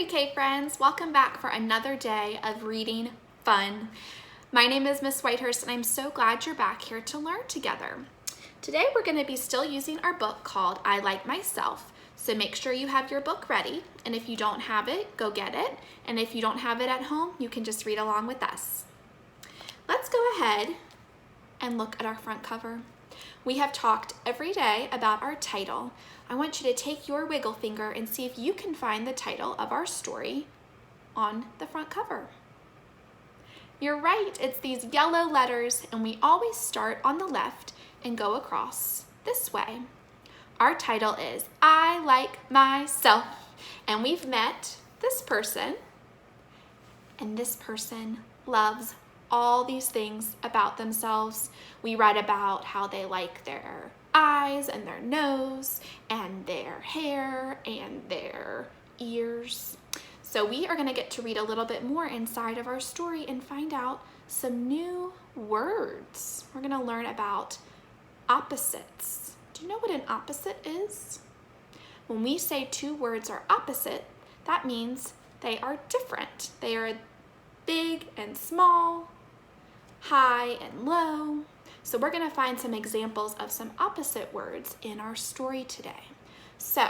pre-K friends, welcome back for another day of reading fun. My name is Miss Whitehurst and I'm so glad you're back here to learn together. Today we're going to be still using our book called I Like Myself, so make sure you have your book ready, and if you don't have it, go get it, and if you don't have it at home, you can just read along with us. Let's go ahead and look at our front cover. We have talked every day about our title. I want you to take your wiggle finger and see if you can find the title of our story on the front cover. You're right, it's these yellow letters, and we always start on the left and go across this way. Our title is I Like Myself, and we've met this person, and this person loves all these things about themselves. We read about how they like their eyes and their nose and their hair and their ears. So we are going to get to read a little bit more inside of our story and find out some new words. We're going to learn about opposites. Do you know what an opposite is? When we say two words are opposite, that means they are different. They are big and small, high and low. So we're going to find some examples of some opposite words in our story today. So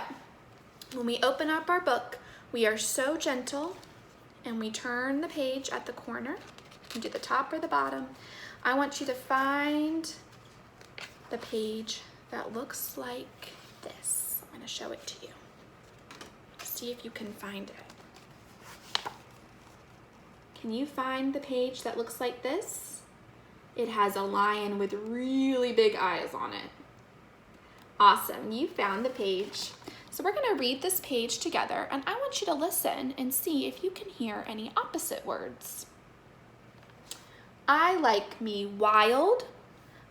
when we open up our book, we are so gentle and we turn the page at the corner. You can do the top or the bottom. I want you to find the page that looks like this. I'm going to show it to you. See if you can find it. Can you find the page that looks like this? It has a lion with really big eyes on it. Awesome, you found the page. So we're going to read this page together, and I want you to listen and see if you can hear any opposite words. I like me wild.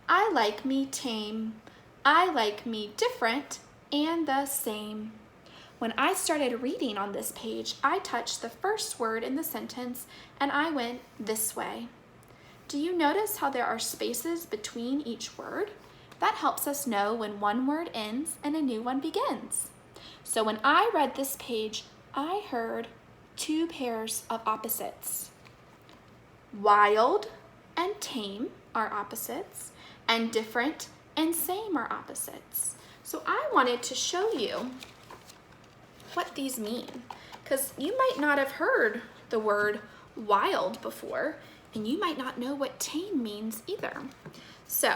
I like me tame. I like me different and the same. When I started reading on this page, I touched the first word in the sentence and I went this way. Do you notice how there are spaces between each word? That helps us know when one word ends and a new one begins. So when I read this page, I heard two pairs of opposites. Wild and tame are opposites, and different and same are opposites. So I wanted to show you what these mean, because you might not have heard the word wild before, and you might not know what tame means either. So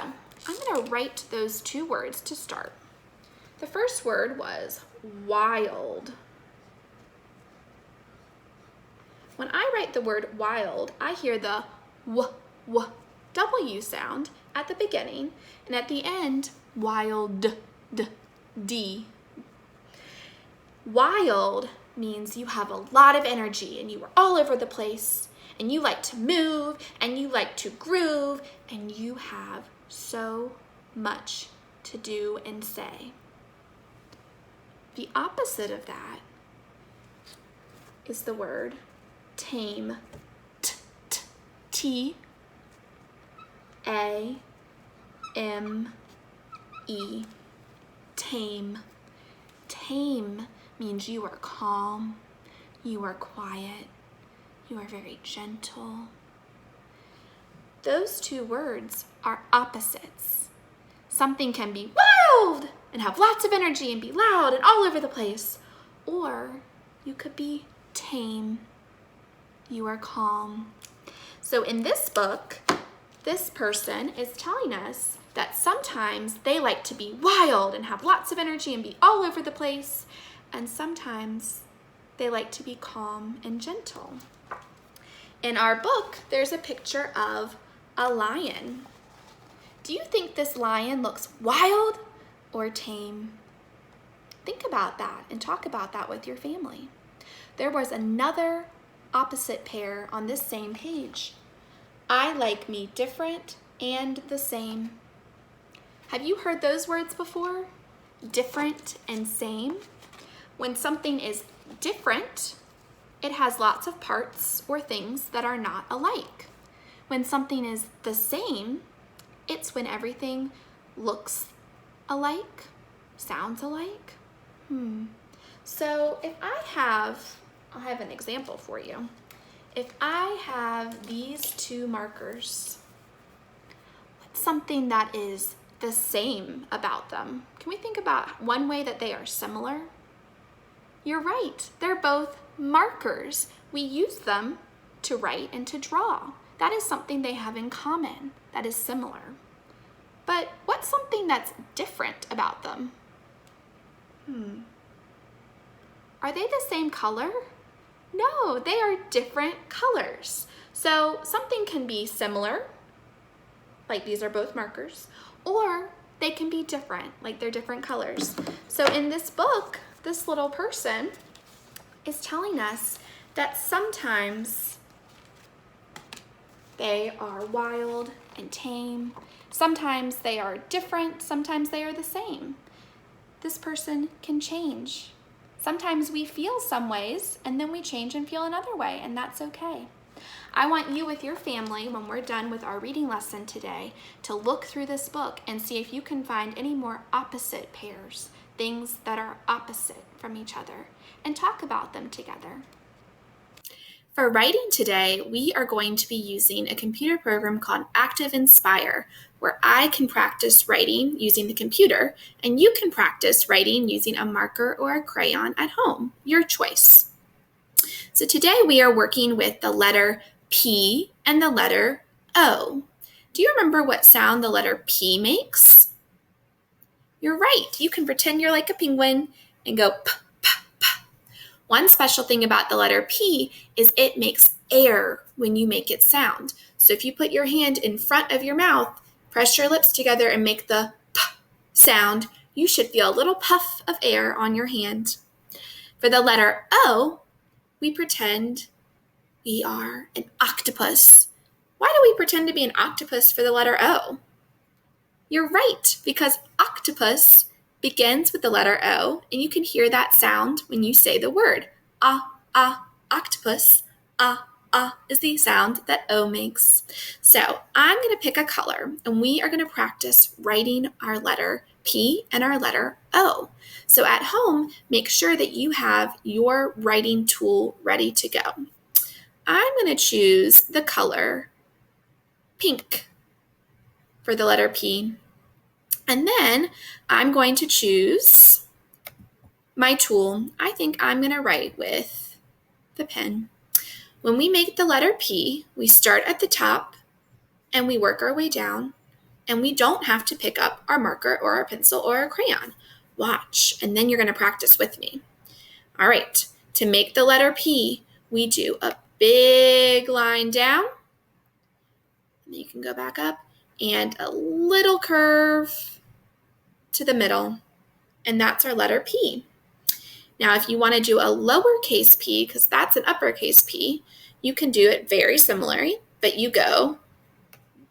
I'm going to write those two words to start. The first word was wild. When I write the word wild, I hear the W sound at the beginning, and at the end, wild, D. Wild means you have a lot of energy and you are all over the place and you like to move and you like to groove and you have so much to do and say. The opposite of that is the word tame. T-A-M-E. Tame. Tame means you are calm, you are quiet, you are very gentle. Those two words are opposites. Something can be wild and have lots of energy and be loud and all over the place, or you could be tame. You are calm. So in this book, this person is telling us that sometimes they like to be wild and have lots of energy and be all over the place, and sometimes they like to be calm and gentle. In our book, there's a picture of a lion. Do you think this lion looks wild or tame? Think about that and talk about that with your family. There was another opposite pair on this same page. I like me different and the same. Have you heard those words before? Different and same. When something is different, it has lots of parts or things that are not alike. When something is the same, it's when everything looks alike, sounds alike. So if I have I'll have an example for you. If I have these two markers, what's something that is the same about them? Can we think about one way that they are similar? You're right, they're both markers. We use them to write and to draw. That is something they have in common that is similar. But what's something that's different about them? Are they the same color? No, they are different colors. So something can be similar, like these are both markers, or they can be different, like they're different colors. So in this book, this little person is telling us that sometimes they are wild and tame. Sometimes they are different, sometimes they are the same. This person can change. Sometimes we feel some ways and then we change and feel another way, and that's okay. I want you with your family, when we're done with our reading lesson today, to look through this book and see if you can find any more opposite pairs, things that are opposite from each other, and talk about them together. For writing today, we are going to be using a computer program called Active Inspire, where I can practice writing using the computer, and you can practice writing using a marker or a crayon at home, your choice. So today we are working with the letter P and the letter O. Do you remember what sound the letter P makes? You're right. You can pretend you're like a penguin and go p, p, p. One special thing about the letter P is it makes air when you make it sound. So if you put your hand in front of your mouth, press your lips together and make the p sound, you should feel a little puff of air on your hand. For the letter O, we pretend we are an octopus. Why do we pretend to be an octopus for the letter O? You're right, because octopus begins with the letter O, and you can hear that sound when you say the word. Octopus. Is the sound that O makes. So I'm going to pick a color, and we are going to practice writing our letter P and our letter O. So at home, make sure that you have your writing tool ready to go. I'm going to choose the color pink for the letter P. And then I'm going to choose my tool. I think I'm going to write with the pen. When we make the letter P, we start at the top and we work our way down, and we don't have to pick up our marker or our pencil or our crayon. Watch, and then you're going to practice with me. All right, to make the letter P, we do a big line down, and then you can go back up, and a little curve to the middle, and that's our letter P. Now, if you want to do a lowercase p, because that's an uppercase P, you can do it very similarly, but you go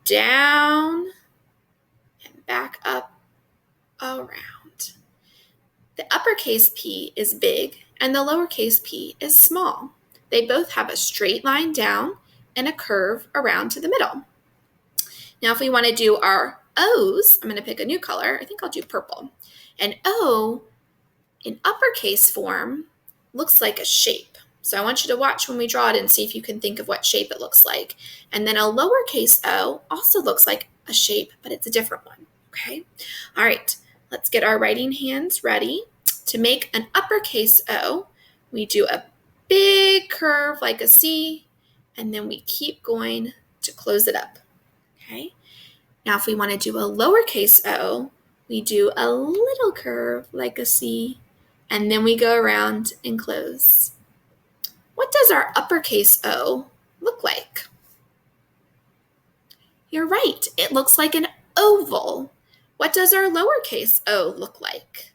down and back up around. The uppercase P is big and the lowercase p is small. They both have a straight line down and a curve around to the middle. Now, if we want to do our O's, I'm going to pick a new color. I think I'll do purple. And O, in uppercase form, looks like a shape. So I want you to watch when we draw it and see if you can think of what shape it looks like. And then a lowercase O also looks like a shape, but it's a different one, okay? All right, let's get our writing hands ready. To make an uppercase O, we do a big curve like a C, and then we keep going to close it up, okay? Now, if we want to do a lowercase O, we do a little curve like a C, and then we go around and close. What does our uppercase O look like? You're right, it looks like an oval. What does our lowercase o look like?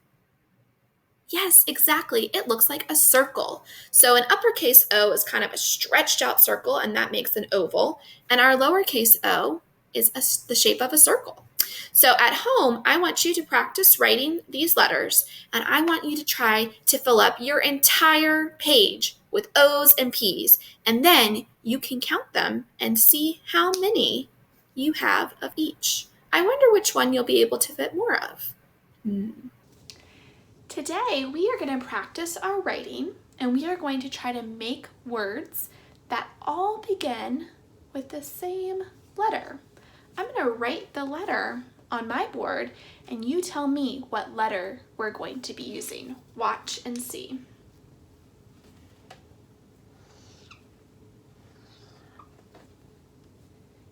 Yes, exactly, it looks like a circle. So an uppercase O is kind of a stretched out circle, and that makes an oval, and our lowercase o is the shape of a circle. So at home, I want you to practice writing these letters, and I want you to try to fill up your entire page with O's and P's, and then you can count them and see how many you have of each. I wonder which one you'll be able to fit more of. Today, we are going to practice our writing, and we are going to try to make words that all begin with the same letter. I'm going to write the letter on my board, and you tell me what letter we're going to be using. Watch and see.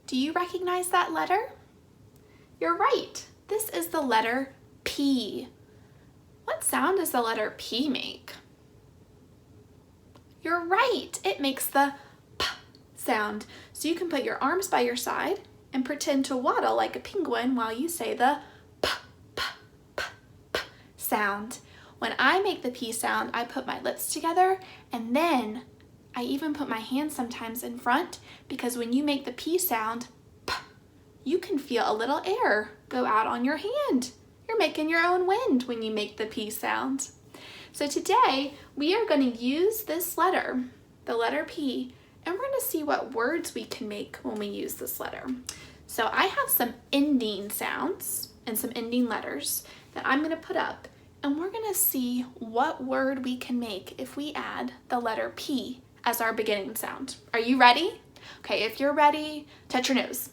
Do you recognize that letter? You're right. This is the letter P. What sound does the letter P make? You're right. It makes the P sound. So you can put your arms by your side and pretend to waddle like a penguin while you say the P, P, P, P sound. When I make the P sound, I put my lips together, and then I even put my hands sometimes in front, because when you make the P sound, P, you can feel a little air go out on your hand. You're making your own wind when you make the P sound. So today we are going to use this letter, the letter P, and we're going to see what words we can make when we use this letter. So I have some ending sounds and some ending letters that I'm going to put up, and we're going to see what word we can make if we add the letter P as our beginning sound. Are you ready? Okay, if you're ready, touch your nose.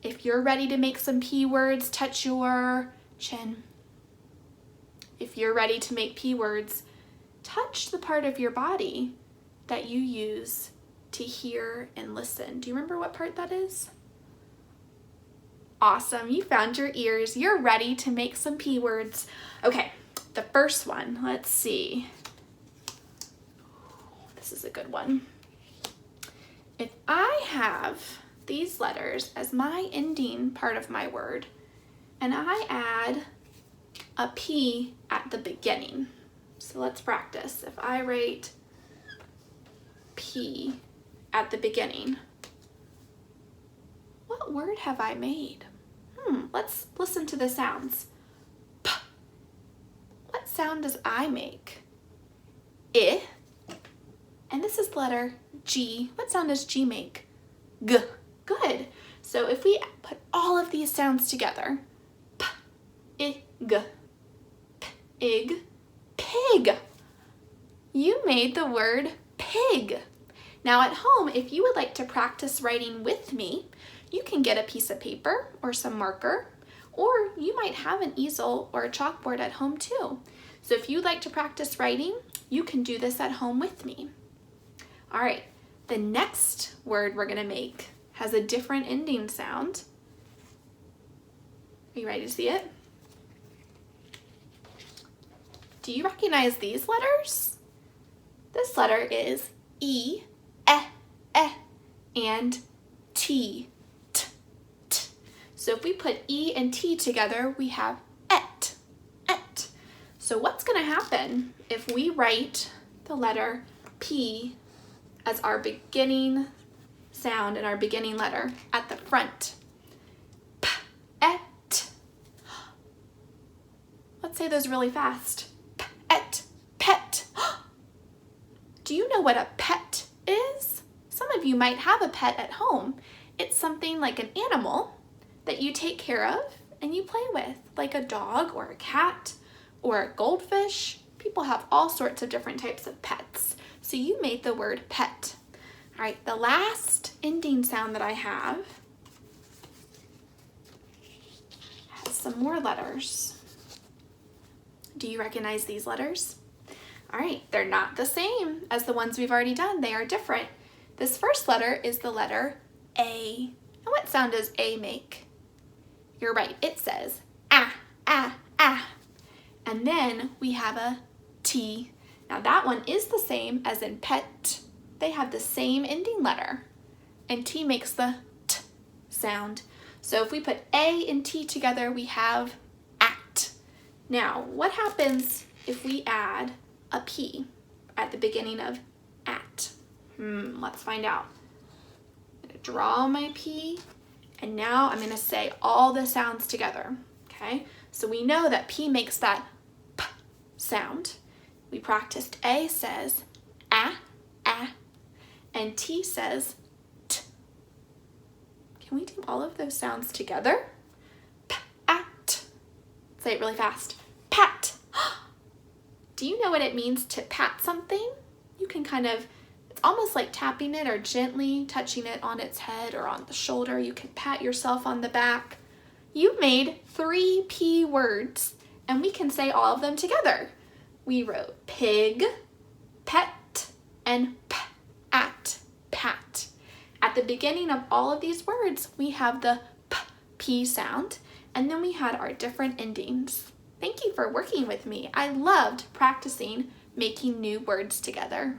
If you're ready to make some P words, touch your chin. If you're ready to make P words, touch the part of your body that you use to hear and listen. Do you remember what part that is? Awesome, you found your ears. You're ready to make some P words. Okay, the first one, let's see. This is a good one. If I have these letters as my ending part of my word, and I add a P at the beginning. So let's practice. If I write P at the beginning, what word have I made? Let's listen to the sounds. P. What sound does I make? I. And this is letter G. What sound does G make? G. Good. So if we put all of these sounds together, P, I, G, pig, pig. You made the word pig. Now at home, if you would like to practice writing with me, you can get a piece of paper or some marker, or you might have an easel or a chalkboard at home too. So if you'd like to practice writing, you can do this at home with me. All right, the next word we're gonna make has a different ending sound. Are you ready to see it? Do you recognize these letters? This letter is E, and T, T, T. So if we put E and T together, we have et, et. So what's gonna happen if we write the letter P as our beginning sound and our beginning letter at the front? P, et. Let's say those really fast. P, et, pet. Do you know what a pet is? Some of you might have a pet at home. It's something like an animal that you take care of and you play with, like a dog or a cat or a goldfish. People have all sorts of different types of pets. So you made the word pet. All right, the last ending sound that I have has some more letters. Do you recognize these letters? All right, they're not the same as the ones we've already done. They are different. This first letter is the letter A. And what sound does A make? You're right, it says ah, ah, ah. And then we have a T. Now that one is the same as in pet. They have the same ending letter. And T makes the T sound. So if we put A and T together, we have at. Now, what happens if we add a P at the beginning of at? Let's find out. I'm gonna draw my P, and now I'm gonna say all the sounds together, okay? So we know that P makes that P sound. We practiced A says ah, and T says T. Can we do all of those sounds together? P, at. Say it really fast. Pat. Do you know what it means to pat something? You can kind of, it's almost like tapping it or gently touching it on its head or on the shoulder. You can pat yourself on the back. You made 3 P words, and we can say all of them together. We wrote pig, pet, and at, pat. At the beginning of all of these words, we have the P sound, and then we had our different endings. Thank you for working with me. I loved practicing making new words together.